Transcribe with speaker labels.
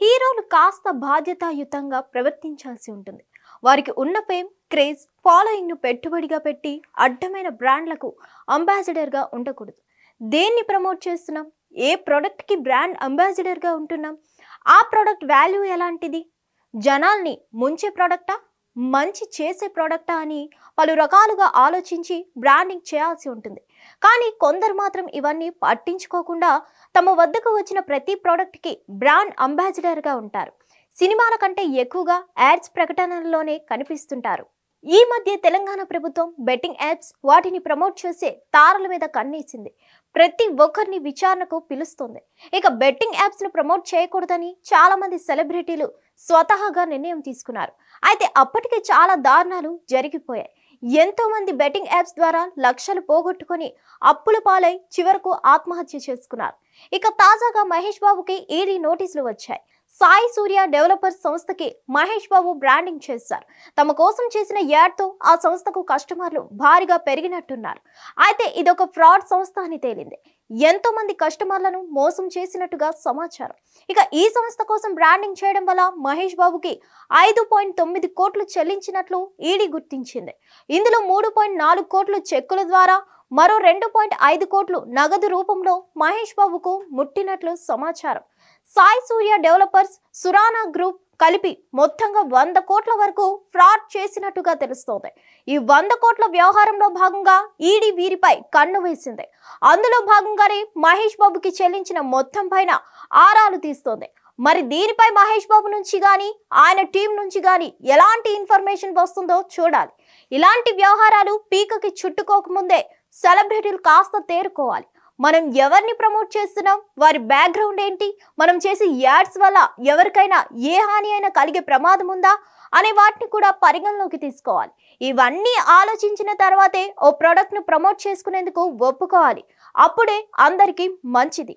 Speaker 1: హీరోలు కాస్త బాధ్యతాయుతంగా ప్రవర్తించాల్సి ఉంటుంది. వారికి ఉన్న ఫేమ్, క్రేజ్, ఫాలోయింగ్ ను పెట్టుబడిగా పెట్టి అడ్డమైన బ్రాండ్లకు అంబాసిడర్గా ఉండకూడదు. దేన్ని ప్రమోట్ చేస్తున్నాం, ఏ ప్రోడక్ట్కి బ్రాండ్ అంబాసిడర్గా ఉంటున్నాం, ఆ ప్రోడక్ట్ వాల్యూ ఎలాంటిది, జనాల్ని ముంచే ప్రోడక్టా, మంచి చేసే ప్రోడక్టా అని పలు రకాలుగా ఆలోచించి బ్రాండింగ్ చేయాల్సి ఉంటుంది. కానీ కొందరు మాత్రం ఇవన్నీ పట్టించుకోకుండా తమ వద్దకు వచ్చిన ప్రతి ప్రోడక్ట్కి బ్రాండ్ అంబాసిడర్గా ఉంటారు. సినిమాల కంటే ఎక్కువగా యాడ్స్ ప్రకటనల్లోనే కనిపిస్తుంటారు. ఈ మధ్య తెలంగాణ ప్రభుత్వం బెట్టింగ్ యాప్స్, వాటిని ప్రమోట్ చేసే తారల మీద కన్నేసింది. ప్రతి ఒక్కరిని విచారణకు పిలుస్తుంది. ఇక బెట్టింగ్ యాప్స్ ను ప్రమోట్ చేయకూడదని చాలా మంది సెలబ్రిటీలు స్వతహాగా నిర్ణయం తీసుకున్నారు. అయితే అప్పటికే చాలా దారుణాలు జరిగిపోయాయి. ఎంతో మంది బెట్టింగ్ యాప్స్ ద్వారా లక్షలు పోగొట్టుకొని అప్పుల పాలై చివరకు ఆత్మహత్య చేసుకున్నారు. ఇక తాజాగా మహేష్ బాబుకి ఈడీ నోటీసులు వచ్చాయి. సాయి సూర్య డెవలపర్స్ సంస్థకి మహేష్ బాబు బ్రాండింగ్ చేశారు. తమ కోసం చేసిన యాడ్తో ఆ సంస్థకు కస్టమర్లు భారీగా పెరిగినట్టున్నారు. అయితే ఇదొక ఫ్రాడ్ సంస్థ అని తేలింది. ఎంతో మంది కస్టమర్లను మోసం చేసినట్టుగా సమాచారం. ఇక ఈ సంస్థ కోసం బ్రాండింగ్ చేయడం వల్ల మహేష్ బాబుకి 5.9 కోట్లు చెల్లించినట్లు ఈడీ గుర్తించింది. ఇందులో 3.4 కోట్లు చెక్కుల ద్వారా, మరో 2.5 కోట్లు నగదు రూపంలో మహేష్ బాబుకు ముట్టినట్లు సమాచారం. సాయి సూర్య డెవలపర్స్, సురానా గ్రూప్ కలిపి మొత్తంగా 100 కోట్ల వరకు ఫ్రాడ్ చేసినట్టుగా తెలుస్తోంది. ఈ 100 కోట్ల వ్యవహారంలో భాగంగా ఈడీ వీరిపై కన్ను వేసింది. అందులో భాగంగానే మహేష్ బాబుకి చెల్లించిన మొత్తం పైన ఆరాలు తీస్తోంది. మరి దీనిపై మహేష్ బాబు నుంచి గానీ, ఆయన టీం నుంచి గానీ ఎలాంటి ఇన్ఫర్మేషన్ వస్తుందో చూడాలి. ఇలాంటి వ్యవహారాలు పీకకి చుట్టుకోకముందే సెలబ్రిటీలు కాస్త తేరుకోవాలి. మనం ఎవరిని ప్రమోట్ చేస్తున్నాం, వారి బ్యాక్గ్రౌండ్ ఏంటి, మనం చేసే యాడ్స్ వల్ల ఎవరికైనా ఏ హాని అయినా కలిగే ప్రమాదం ఉందా అనే వాటిని కూడా పరిగణలోకి తీసుకోవాలి. ఇవన్నీ ఆలోచించిన తర్వాతే ఓ ప్రోడక్ట్ను ప్రమోట్ చేసుకునేందుకు ఒప్పుకోవాలి. అప్పుడే అందరికీ మంచిది.